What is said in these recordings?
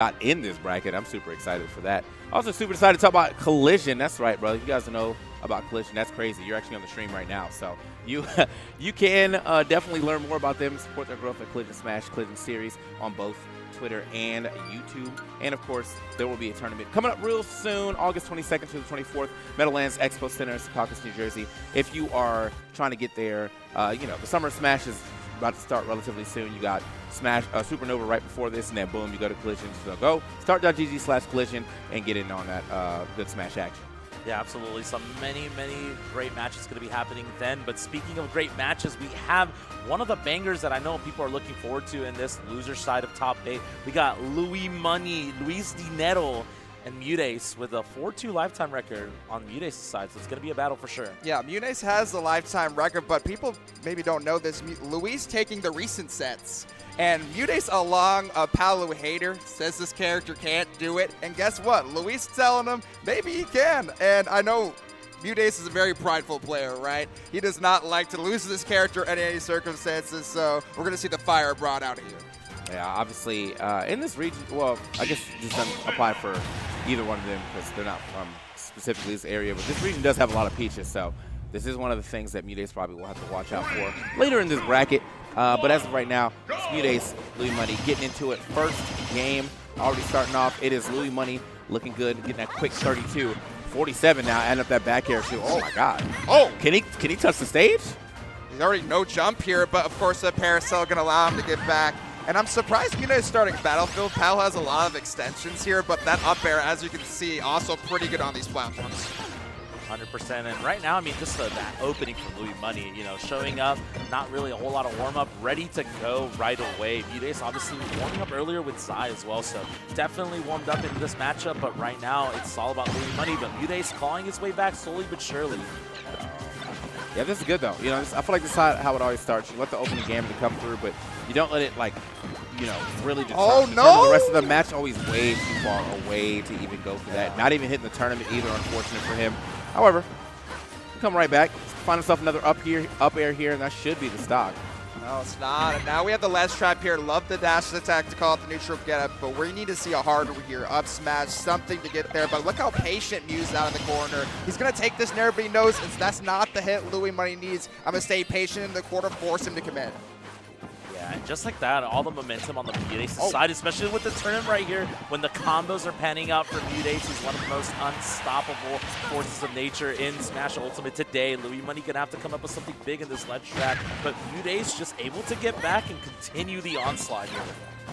got in this bracket. I'm super excited for that. Also super excited to talk about Collision. That's right, brother. You guys know about Collision. That's crazy. You're actually on the stream right now. So you you can definitely learn more about them, support their growth at Collision Smash, Collision Series on both Twitter and YouTube. And of course, there will be a tournament coming up real soon, August 22nd to the 24th, Meadowlands Expo Center in Secaucus, New Jersey. If you are trying to get there, you know, the Summer Smash is about to start relatively soon. You got Smash Supernova right before this, and then boom, you go to Collision. So go start.gg/collision and get in on that good Smash action. Yeah, absolutely. Some many great matches going to be happening then. But speaking of great matches, we have one of the bangers that I know people are looking forward to in this loser side of top 8. We got Luis Dinero and MuteAce with a 4-2 lifetime record on MuteAce's side, so it's going to be a battle for sure. Yeah, MuteAce has the lifetime record, but people maybe don't know this. Luis taking the recent sets. And MuteAce, along a Palu hater, says this character can't do it. And guess what? Luis telling him maybe he can. And I know MuteAce is a very prideful player, right? He does not like to lose this character in any circumstances, so we're going to see the fire brought out of here. Yeah, obviously, in this region, well, I guess this doesn't apply for either one of them because they're not from specifically this area, but this region does have a lot of peaches, so this is one of the things that MuteAce probably will have to watch out for later in this bracket. But as of right now, it's MuteAce, Louis Money getting into it. First game already starting off. It is Louis Money looking good, getting that quick 32. 47 now, adding up that back air too. Oh my God. Oh, can he touch the stage? He's already no jump here, but of course the Paracel going to allow him to get back. And I'm surprised MuteAce is starting Battlefield. Pal has a lot of extensions here, but that up air, as you can see, also pretty good on these platforms. 100%. And right now, I mean, just that opening from Louis Money, you know, showing up, not really a whole lot of warm-up, ready to go right away. MuteAce obviously warming up earlier with Zai as well, so definitely warmed up into this matchup, but right now it's all about Louis Money, but MuteAce clawing his way back slowly but surely. Yeah, this is good though. You know, I feel like this is how it always starts. You let the opening gambit come through, but you don't let it, like, you know, really determine the rest of the match. Always way too far away to even go for that. Not even hitting the tournament either, unfortunate for him. However, come right back, find himself another up air here, and that should be the stock. No, it's not. And now we have the ledge trap here. Love the dash attack to call it the neutral getup, but we need to see a harder here. Up smash, something to get there. But look how patient Muse out in the corner. He's going to take this nair, but he knows that's not the hit Louis Money needs. I'm going to stay patient in the corner, force him to commit. Yeah, and just like that, all the momentum on the MuteAce side, especially with the tournament right here, when the combos are panning out for MuteAce, he's one of the most unstoppable forces of nature in Smash Ultimate today. Louis Money gonna have to come up with something big in this ledge track, but MuteAce just able to get back and continue the onslaught here.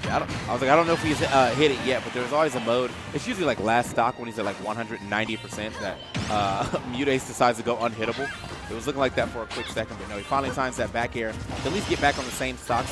Yeah, I don't know if he's hit it yet, but there's always a mode. It's usually like last stock when he's at like 190% that MuteAce decides to go unhittable. It was looking like that for a quick second, but no, he finally finds that back air to at least get back on the same stocks.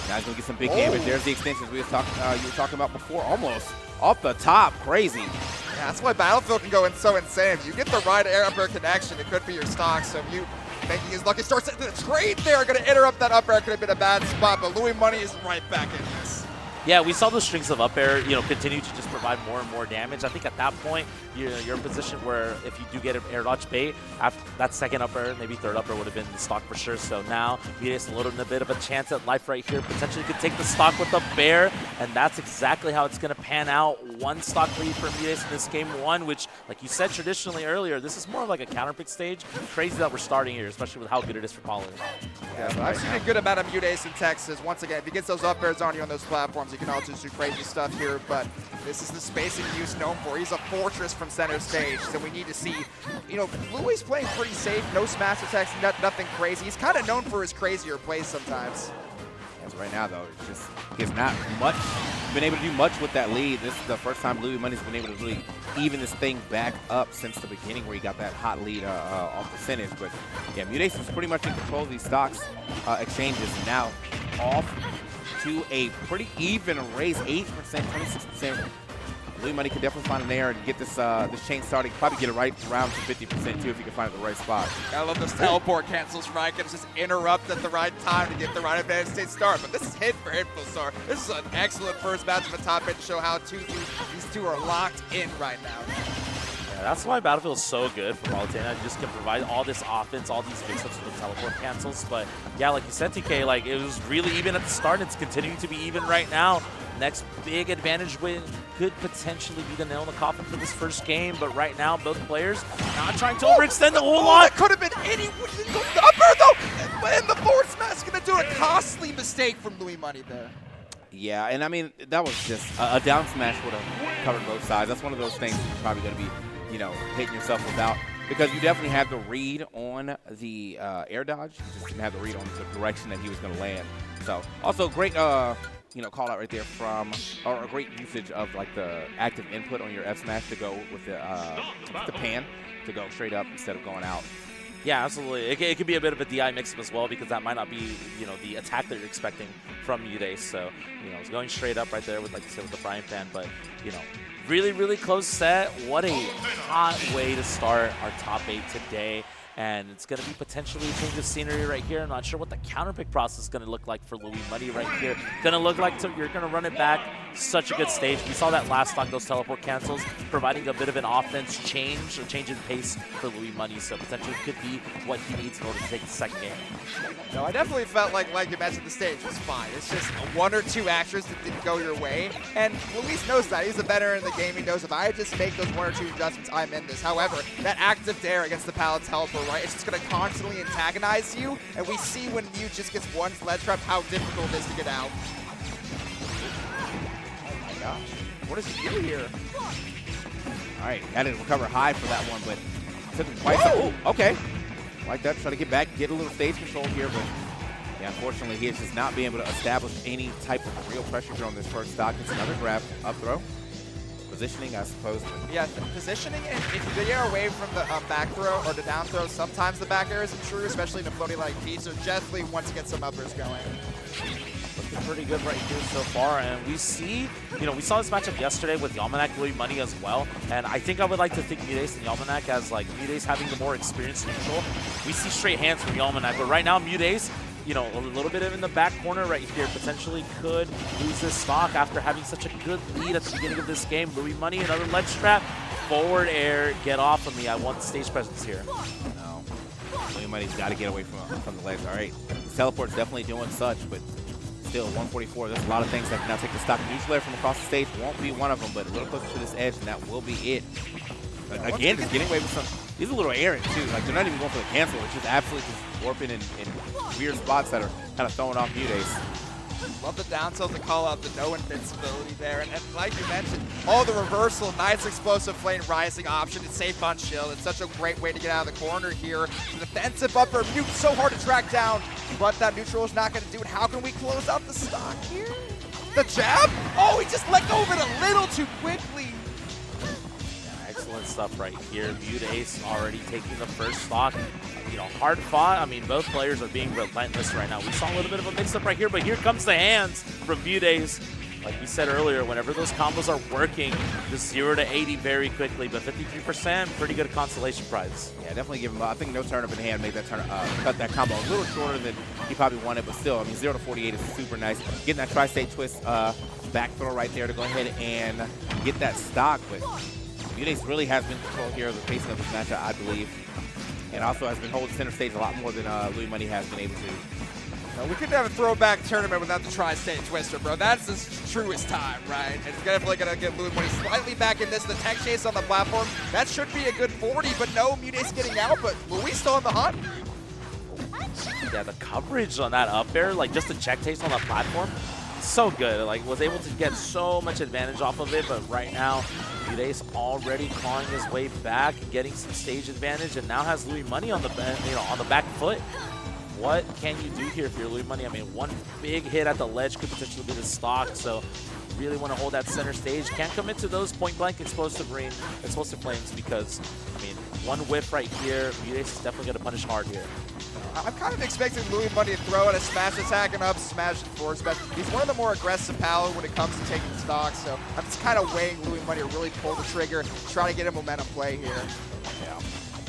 Now he's gonna get some big damage. There's the extensions you were talking about before, almost off the top, crazy. Yeah, that's why Battlefield can go so insane. If you get the right air up air connection, it could be your stock. So Mute making his lucky start. The trade there, going to interrupt that up air. Could have been a bad spot, but Louis Money is right back in this. Yeah, we saw those strings of up air, you know, continue to just provide more and more damage. I think at that point, you're in a position where if you do get an air dodge bait, after that second up air, maybe third up air would have been the stock for sure. So now MuteAce a little bit of a chance at life right here. Potentially could take the stock with the bear, and that's exactly how it's going to pan out. One stock lead for MuteAce in this game one, which, like you said traditionally earlier, this is more of like a counter pick stage. Crazy that we're starting here, especially with how good it is for Palu. Yeah, but I've seen a good amount of MuteAce in Texas. Once again, if he gets those up airs on you on those platforms, you can also do crazy stuff here, but this is the spacing Muse known for. He's a fortress from center stage, so we need to see, you know, Louis playing pretty safe, no smash attacks, nothing crazy. He's kind of known for his crazier plays sometimes. As right now, though, it's just he's not been able to do much with that lead. This is the first time Louis Money's been able to really even this thing back up since the beginning where he got that hot lead off percentage. But yeah, MuteAce was pretty much in control of these stocks exchanges. Now off to a pretty even raise, 8%, 26%. Louis Money could definitely find an air and get this this chain started. Probably get it right around to 50% too if you can find it the right spot. I love this teleport cancels right. Can just interrupt at the right time to get the right advantage state start. But this is hit for hit, Star. This is an excellent first match of the top 8 to show how these two are locked in right now. Yeah, that's why Battlefield is so good for Palutena. You just can provide all this offense, all these mix-ups with the teleport cancels. But yeah, like you said, TK, like it was really even at the start. It's continuing to be even right now. next big advantage win could potentially be the nail in the coffin for this first game, but right now both players not trying to overextend the whole lot. That could have been any the upper though, and the forward smash is going to do a costly mistake from Louis Money there. Yeah, and I mean, that was just a down smash would have covered both sides. That's one of those things you're probably going to be, you know, hitting yourself without, because you definitely had the read on the air dodge. You just didn't have the read on the direction that he was going to land. So, also great, you know, call out right there from, or a great usage of like the active input on your F smash to go with the pan to go straight up instead of going out. Yeah, absolutely. It could be a bit of a DI mix-up as well, because that might not be, you know, the attack that you're expecting from MuteAce. So, you know, it's going straight up right there with, like you said, with the frying pan. But, you know, really, really close set. What a hot way to start our top 8 today. And it's going to be potentially a change of scenery right here. I'm not sure what the counter pick process is going to look like for Louis Money right here. Going to look like you're going to run it back. Such a good stage. We saw that last stock, those teleport cancels, providing a bit of an offense change, a change in pace for Louis Money. So potentially could be what he needs in order to take the second game. No, I definitely felt like you mentioned, the stage was fine. It's just one or two actions that didn't go your way. And Luis knows that. He's a veteran in the game. He knows if I just make those one or two adjustments, I'm in this. However, that active dare against the Pallet teleport, right? It's just going to constantly antagonize you, and we see when Mute just gets one ledge trap how difficult it is to get out. Oh my gosh. What does he do here? All right, had to recover high for that one, but took him twice. Oh, okay. Like that, try to get back, get a little stage control here, but yeah, unfortunately, he is just not being able to establish any type of real pressure here on this first stock. It's another grab, up throw. Positioning, I suppose. Yeah, positioning, and if you get away from the back throw or the down throw, sometimes the back air isn't true, especially in a floating like P, so definitely wants to get some uppers going. Looking pretty good right here so far, and we see, you know, we saw this matchup yesterday with Yalmanac, Louis Money as well, and I think I would like to think MuteAce and Yalmanac as like MuteAce having the more experienced neutral. We see straight hands from Yalmanac, but right now MuteAce, you know, a little bit in the back corner right here, potentially could lose this stock after having such a good lead at the beginning of this game. Louis Money, another ledge trap, forward air, get off of me. I want the stage presence here. No, Louis Money's got to get away from the ledge. All right, this teleport's definitely doing such, but still 144. There's a lot of things that can now take the stock. Neutral air from across the stage won't be one of them, but a little closer to this edge, and that will be it. But again, just getting away with some. These are a little errant too. Like they're not even going for the cancel. It's just absolutely just warping in weird spots that are kind of throwing off MuteAce. Love the down tilt to call out the no invincibility there. And like you mentioned, the reversal, nice explosive flame rising option. It's safe on shield. It's such a great way to get out of the corner here. The defensive upper, Mute so hard to track down, but that neutral is not going to do it. How can we close out the stock here? The jab? Oh, he just let go of it a little too quickly. Excellent stuff right here. MuteAce already taking the first stock. You know, hard fought. I mean, both players are being relentless right now. We saw a little bit of a mix-up right here, but here comes the hands from MuteAce. Like we said earlier, whenever those combos are working, just 0 to 80 very quickly, but 53%, pretty good consolation prize. Yeah, definitely give him. I think no turn up in hand made that turn, cut that combo a little shorter than he probably wanted, but still, I mean, 0 to 48 is super nice. Getting that tri-state twist back throw right there to go ahead and get that stock, but MuteAce really has been control here of the pacing of this matchup, I believe, and also has been holding center stage a lot more than Louis Money has been able to. No, we couldn't have a throwback tournament without the tri-state twister, bro. That's the truest time, right? It's definitely going to get Louis Money slightly back in this. The tech chase on the platform, that should be a good 40, but no, MuteAce getting out, but Louis still on the hunt. Yeah, the coverage on that up air, like just the check taste on the platform, so good. Like, was able to get so much advantage off of it, but right now, MuteAce already clawing his way back, getting some stage advantage, and now has Louis Money on the on the back foot. What can you do here if you're Louis Money? I mean, one big hit at the ledge could potentially be the stock, so really want to hold that center stage. Can't commit to those point-blank explosive flames because, I mean, one whiff right here, MuteAce is definitely going to punish hard here. I'm kind of expecting Louis Money to throw in a smash attack and up, smash and forward smash. He's one of the more aggressive Palo when it comes to taking stock, so I'm just kind of weighing Louis Money to really pull the trigger, try to get a momentum play here.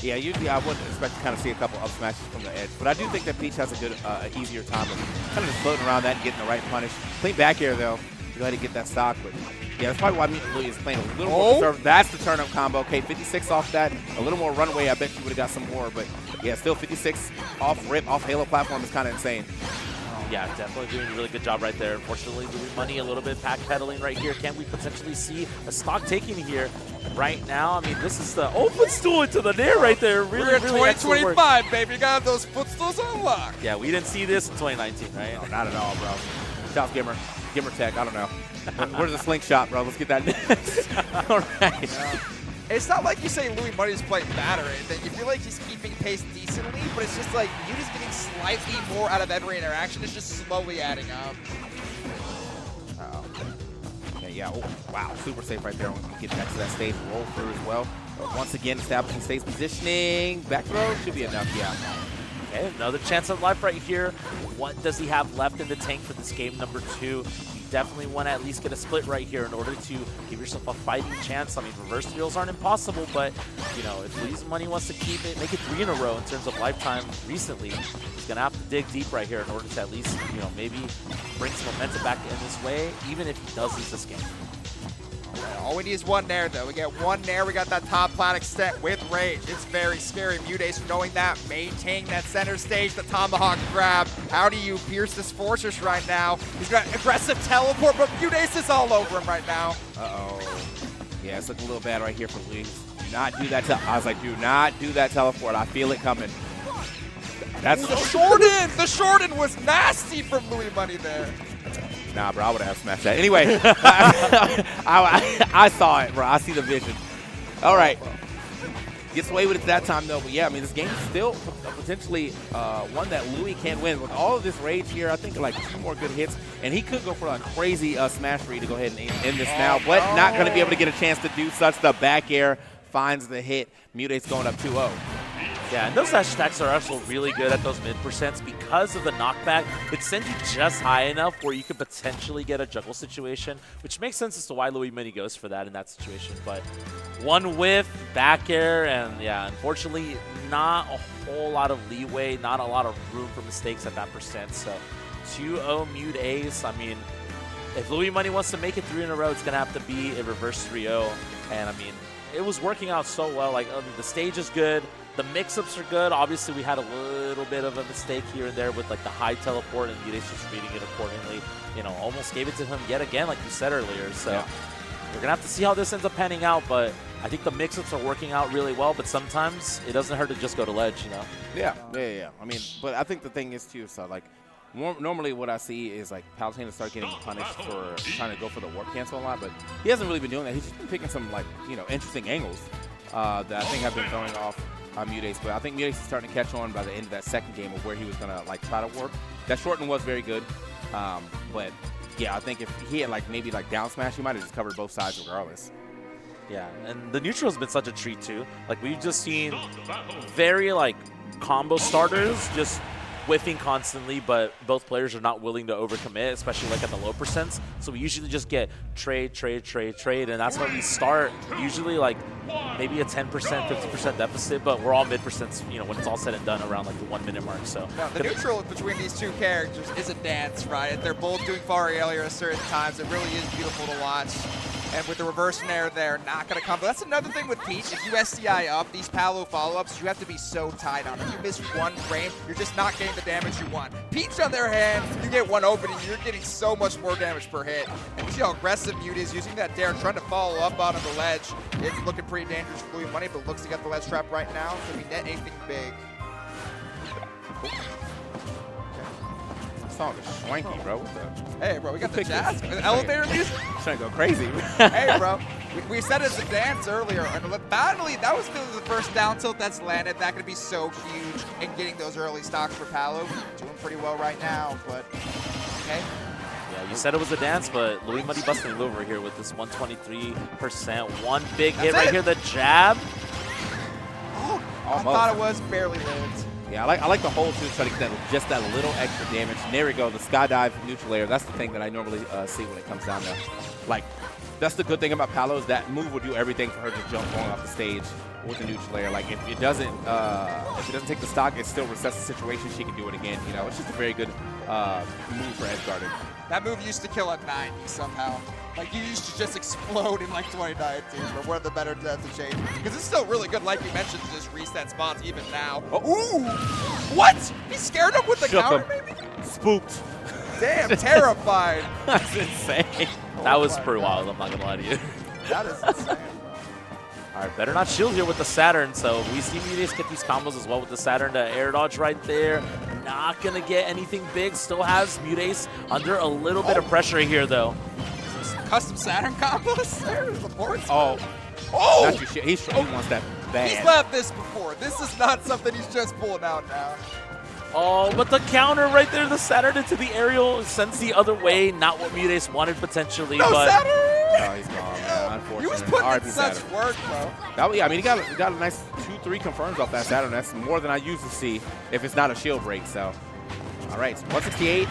Yeah, usually I wouldn't expect to kind of see a couple up smashes from the edge, but I do think that Peach has a good, easier time of kind of just floating around that and getting the right punish. Clean back air though, to go ahead and get that stock, but yeah, that's probably why Louis is playing a little more conservative. That's the turn-up combo. Okay, 56 off that, a little more runway. I bet you would have got some more, but yeah, still 56 off rip, off Halo platform is kind of insane. Yeah, definitely doing a really good job right there. Unfortunately, Louis Money a little bit backpedaling right here. Can we potentially see a stock taking here right now? I mean, this is the footstool into the nair right there. Really, We're at really excellent work. 2025, baby. You got those footstools unlocked. Yeah, we didn't see this in 2019, right? No, not at all, bro. Shout Gimmer. Gimmer Tech, I don't know. Where's the slingshot, bro? Let's get that next. All right. Yeah. It's not like you say Louis Money's playing bad or anything. You feel like he's keeping pace decently, but it's just like you just getting slightly more out of every interaction. It's just slowly adding up. Uh-oh. Yeah. Oh, wow. Super safe right there. When we get back to that stage, roll through as well. Once again, establishing stage positioning. Back throw should be enough, yeah. Okay, another chance of life right here. What does he have left in the tank for this game number 2? You definitely want to at least get a split right here in order to give yourself a fighting chance. I mean, reverse reels aren't impossible, but, you know, if Louis Money wants to keep it, make it 3 in a row in terms of lifetime recently, he's going to have to dig deep right here in order to at least, you know, maybe bring some momentum back in this way, even if he does lose this game. All we need is one nair, though. We get one nair. We got that top plat extent with rage. It's very scary. MuteAce knowing that, maintaining that center stage, the tomahawk grab. How do you pierce this fortress right now? He's got aggressive teleport, but MuteAce is all over him right now. Uh-oh. Yeah, it's looking a little bad right here for Louis. Do not do that. I was like, do not do that teleport. I feel it coming. That's the short-in. The short-in was nasty from Louis Money there. Nah, bro, I would have smashed that. Anyway, I saw it, bro. I see the vision. All right. Gets away with it that time, though. But, yeah, I mean, this game is still potentially one that Louis can win. With all of this rage here, I think like 2 more good hits. And he could go for a crazy smash read to go ahead and end this now. But not going to be able to get a chance to do such. The back air finds the hit. MuteAce going up 2-0. Yeah, and those dash attacks are also really good at those mid-percents because of the knockback. It sends you just high enough where you could potentially get a juggle situation, which makes sense as to why Louis Money goes for that in that situation. But one whiff, back air, and yeah, unfortunately, not a whole lot of leeway, not a lot of room for mistakes at that percent. So 2-0 MuteAce. I mean, if Louis Money wants to make it 3 in a row, it's going to have to be a reverse 3-0. And I mean, it was working out so well. Like, I mean, the stage is good. The mix-ups are good. Obviously, we had a little bit of a mistake here and there with like the high teleport, and MuteAce just reading it accordingly. You know, almost gave it to him yet again, like you said earlier. So yeah. We're gonna have to see how this ends up panning out. But I think the mix-ups are working out really well. But sometimes it doesn't hurt to just go to ledge, you know. Yeah. I mean, but I think the thing is too. So like, normally what I see is like Palutena start getting punished for trying to go for the warp cancel a lot, but he hasn't really been doing that. He's just been picking some like interesting angles that I think have been throwing off MuteAce, but I think MuteAce is starting to catch on by the end of that second game of where he was gonna like try to work. That shorten was very good, but yeah, I think if he had like maybe like down smash, he might have just covered both sides regardless. Yeah, and the neutral has been such a treat too. Like we've just seen very like combo starters just whiffing constantly, but both players are not willing to overcommit, especially like at the low percents. So we usually just get trade, and that's when we start usually like maybe a 10%, 50% deficit, but we're all mid-percents, you know, when it's all said and done around like the 1 minute mark. So now, the neutral between these two characters is a dance, right? They're both doing Farialia at certain times. It really is beautiful to watch. And with the reverse nair there, not going to come. But that's another thing with Peach. If you SDI up these Palu follow-ups, you have to be so tight on it. If you miss one frame, you're just not getting the damage you want. Peach, on their hand, you get one opening, you're getting so much more damage per hit. And you see how aggressive Mute is using that dare, trying to follow up out of the ledge. It's looking pretty dangerous for Louis Money, but looks to get the ledge trap right now. Can we net anything big? Cool. Song is swanky, bro. What the? Hey, bro, we got the jazz. Elevator music? Trying to go crazy. Hey, bro. We said it's a dance earlier, and finally, that was the first down tilt that's landed. That could be so huge in getting those early stocks for Palu. Doing pretty well right now, but okay. Yeah, you said it was a dance, but Louis Money busting it over here with this 123%. One big hit right here, the jab. Oh, I thought it was barely lived. Yeah, I like the hold too, try to get that, just that little extra damage. And there we go, the skydive neutral air. That's the thing that I normally see when it comes down to, like, that's the good thing about Palu is that move will do everything for her to jump going off the stage with the neutral air. Like, if it doesn't take the stock, it still resets the situation. She can do it again. You know, it's just a very good move for edge guarding. That move used to kill at 90 somehow. Like, you used to just explode in, like, 2019, but one of the better deaths to change. Because it's still really good, like you mentioned, to just reset spots even now. Oh. Ooh! What? He scared him with the counter, maybe? Spooked. Damn, terrified. That's insane. That was pretty wild, I'm not going to lie to you. That is insane. All right, better not shield here with the Saturn. So we see MuteAce get these combos as well with the Saturn. The air dodge right there. Not going to get anything big. Still has MuteAce under a little bit of pressure here, though. Custom Saturn combos? There's the ports. Oh. Oh! That's your shit. He wants that bad. He's left this before. This is not something he's just pulling out now. Oh, but the counter right there, the Saturn into the aerial sends the other way. Not what MuteAce wanted potentially, No but Saturn! No, he's gone, man. Unfortunately. He was putting in RIP such Saturn. work, bro. Yeah, I mean, he got a nice 2-3 confirms off that Saturn. That's more than I usually see if it's not a shield break. So, all right, 168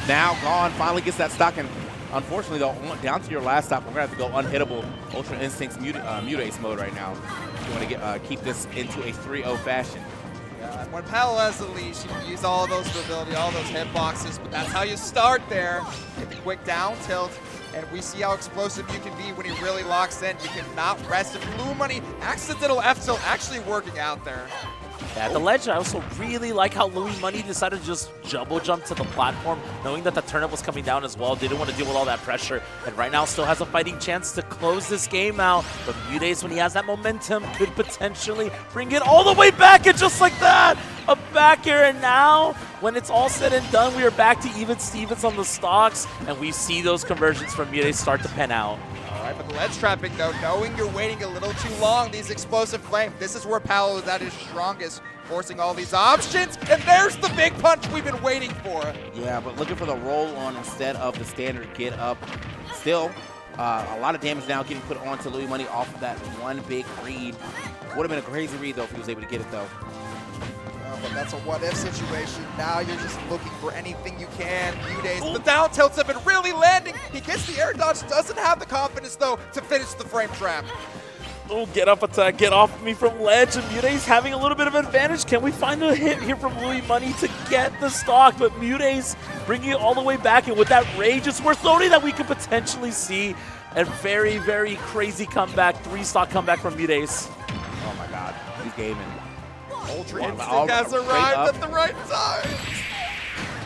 now gone. Finally gets that stock, and unfortunately, though, down to your last stock, we're gonna have to go unhittable Ultra Instincts MuteAce mode right now. If you want to keep this into a 3-0 fashion. Yeah, when Palo has the leash, you can use all those mobility, all those hitboxes, but that's how you start there. Get the quick down tilt, and we see how explosive you can be when he really locks in. You cannot rest. If Blue Money, accidental F tilt actually working out there. at the ledge. I also really like how Louis Money decided to just jumbo jump to the platform, knowing that the turnip was coming down as well. Didn't want to deal with all that pressure, and right now still has a fighting chance to close this game out. But MuteAce, when he has that momentum, could potentially bring it all the way back, and just like that, a back air. And now, when it's all said and done, we are back to even Stevens on the stocks, and we see those conversions from MuteAce start to pen out. All right, but the ledge trapping, though, knowing you're waiting a little too long, these explosive flames, this is where Palo is at his strongest, forcing all these options, and there's the big punch we've been waiting for. Yeah, but looking for the roll on instead of the standard get up. Still, a lot of damage now getting put onto Louis Money off of that one big read. Would have been a crazy read, though, if he was able to get it, though. But that's a what-if situation. Now you're just looking for anything you can. MuteAce, the down tilts have been really landing. He gets the air dodge, doesn't have the confidence, though, to finish the frame trap. Oh, get up attack, get off me from ledge, and MuteAce having a little bit of advantage. Can we find a hit here from Louis Money to get the stock? But MuteAce bringing it all the way back, and with that rage, it's worth noting that we could potentially see a very, very crazy comeback, 3-stock comeback from MuteAce. Oh my God, he's gaming. Ultra Wow, Instinct has straight arrived up. at the right time.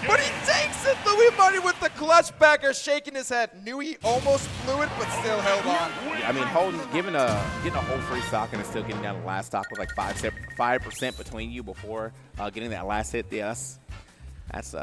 But he takes it. Louis Money with the clutch backer, shaking his head. Knew he almost blew it, but still held on. I mean, getting a whole free stock and still getting down the last stock with like 5% between you before getting that last hit. Yes, that's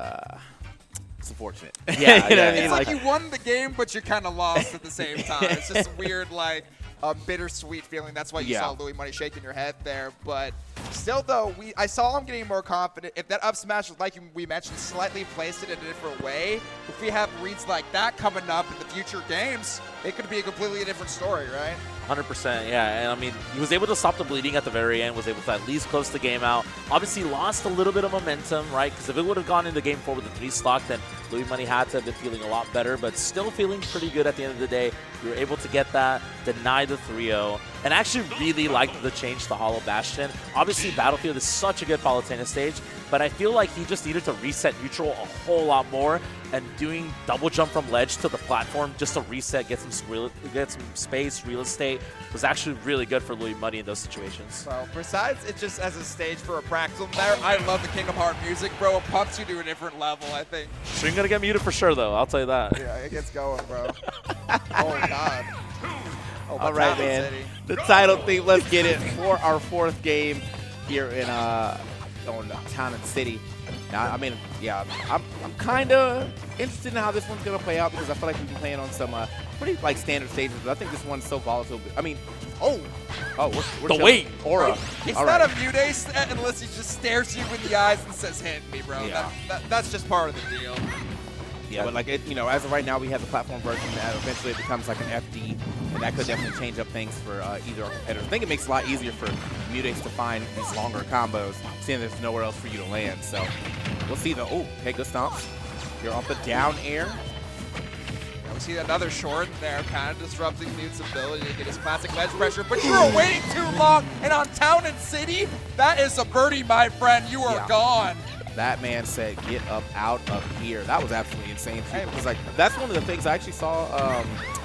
unfortunate. Yeah, you know what I It's mean? like you won the game, but you kind of lost at the same time. It's just weird, like a bittersweet feeling. That's why you saw Louis Money shaking your head there. But still, though, I saw him getting more confident. If that up smash, like we mentioned, slightly placed it in a different way, if we have reads like that coming up in the future games, it could be a completely different story, right? 100%, yeah. And I mean, he was able to stop the bleeding at the very end, was able to at least close the game out. Obviously, lost a little bit of momentum, right? Because if it would have gone into game 4 with the 3-stock, then Louis Money had to have been feeling a lot better, but still feeling pretty good at the end of the day. You were able to get that, deny the 3-0, and actually really liked the change to Hollow Bastion. Obviously, Battlefield is such a good Palutena stage, but I feel like he just needed to reset neutral a whole lot more, and doing double jump from ledge to the platform just to reset, get some space, real estate, was actually really good for Louis Money in those situations. Well, besides it just as a stage for a practical there, I love the Kingdom Hearts music, bro. It pumps you to a different level, I think. Stream gonna get muted for sure, though. I'll tell you that. Yeah, it gets going, bro. Oh, God. Oh, All right, man. City. The title theme, let's get it for our 4th game here in on Town and City. Now, I mean, yeah, I'm kind of interested in how this one's going to play out because I feel like we've been playing on some pretty like standard stages, but I think this one's so volatile. I mean, we're The chilling. weight. Aura. It's All not right. a MuteAce unless he just stares you in the eyes and says, hit me, bro. Yeah. That's just part of the deal. Yeah, but like as of right now, we have the platform version that eventually it becomes like an FD, and that could definitely change up things for either competitor. I think it makes it a lot easier for MuteAce to find these longer combos, seeing there's nowhere else for you to land. So we'll see though. Oh, hey, good stomps. You're off the down air. Now we see another short there, kind of disrupting Mute's ability to get his classic ledge pressure, but you were waiting too long, and on Town and City, that is a birdie, my friend. You are gone. That man said, "Get up out of here." That was absolutely insane. It was like that's one of the things I actually saw.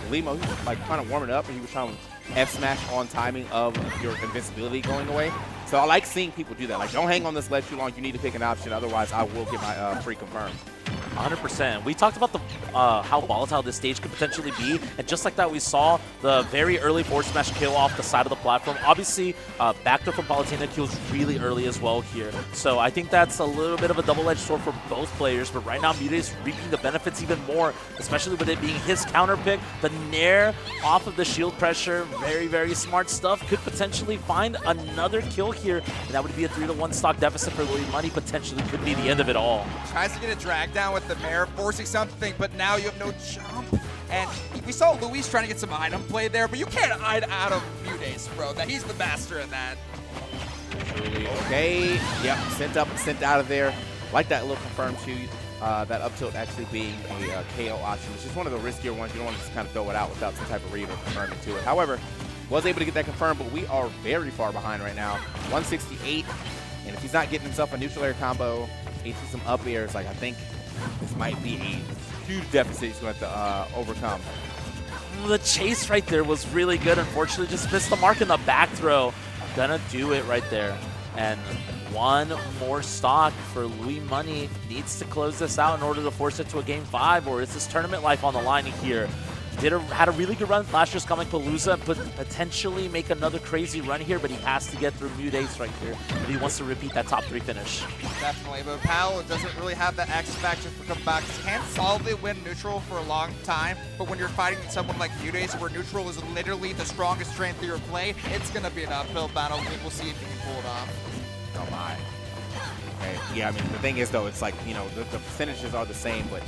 Limo, he was like kind of warming up, and he was trying to F smash on timing of your invincibility going away. So I like seeing people do that. Like, don't hang on this ledge too long. You need to pick an option, otherwise I will get my free confirm. 100%. We talked about the how volatile this stage could potentially be, and just like that, we saw the very early forward smash kill off the side of the platform. Obviously, backdoor from Palutena kills really early as well here. So I think that's a little bit of a double-edged sword for both players, but right now MuteAce reaping the benefits even more, especially with it being his counter pick. The Nair off of the shield pressure, very, very smart stuff. Could potentially find another kill here, and that would be a 3-1 stock deficit for Louis Money. Potentially could be the end of it all. Tries to get a drag down with the Nair, forcing something, but now you have no jump. And we saw Luis trying to get some item play there, but you can't hide out of MuteAce, bro. That he's the master in that. Okay, yep, sent up and sent out of there. Like that little confirm too. That up tilt actually being a KO option, which is one of the riskier ones. You don't want to just kind of throw it out without some type of read or confirming to it. However, was able to get that confirmed, but we are very far behind right now. 168, and if he's not getting himself a neutral air combo, into some up airs, like I think this might be a huge deficit he's going to have to overcome. The chase right there was really good. Unfortunately, just missed the mark in the back throw. Gonna do it right there. And one more stock for Louis Money. Needs to close this out in order to force it to a game 5, or is this tournament life on the line here? Had a really good run last year's Comicpalooza, but potentially make another crazy run here, but he has to get through MuteAce right here if he wants to repeat that top 3 finish. Definitely, but Pal doesn't really have that X factor for comeback. Can solidly win neutral for a long time, but when you're fighting someone like MuteAce, where neutral is literally the strongest strength of your play, it's going to be an uphill battle. We'll see if he can pull it off. Oh my. Okay. Yeah, I mean, the thing is, though, it's like, you know, the percentages are the same, but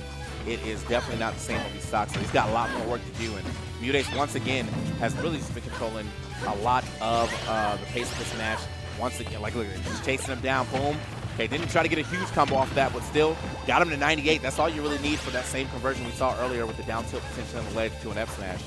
it is definitely not the same on these stocks. So he's got a lot more work to do, and MuteAce, once again, has really just been controlling a lot of the pace of this match. Once again, like, look at it, just chasing him down, boom. Okay, didn't try to get a huge combo off of that, but still got him to 98. That's all you really need for that same conversion we saw earlier with the down tilt potential on the ledge to an F smash.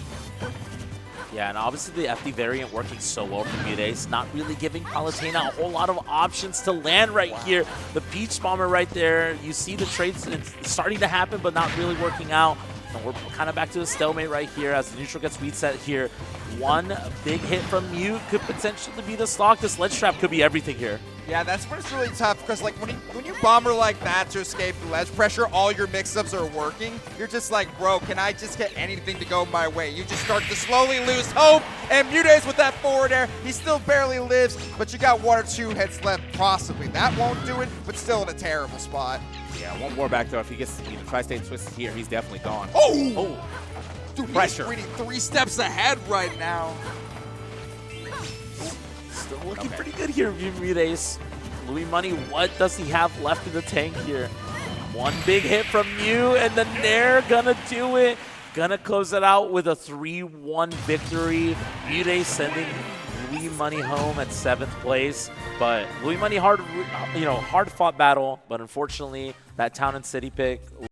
Yeah, and obviously the FD variant working so well for MuteAce, not really giving Palutena a whole lot of options to land right here. The Peach Bomber right there, you see the trades starting to happen, but not really working out. And we're kind of back to a stalemate right here as the neutral gets reset here. One big hit from Mute could potentially be the stock. This ledge trap could be everything here. Yeah, that's when it's really tough, because like when you bomber like that to escape the ledge pressure, all your mix-ups are working. You're just like, bro, can I just get anything to go my way? You just start to slowly lose hope, and MuteAce with that forward air, he still barely lives, but you got 1 or 2 hits left possibly. That won't do it, but still in a terrible spot. Yeah, one more back throw. If he gets tri-state twisted here, he's definitely gone. Oh! Dude, Pressure. he's reading 3 steps ahead right now. Still looking pretty good here, MuteAce. Louis Money, what does he have left in the tank here? One big hit from Mew, and the Nair gonna do it. Gonna close it out with a 3-1 victory. MuteAce sending Louis Money home at 7th place. But Louis Money, hard fought battle, but unfortunately, that town and city pick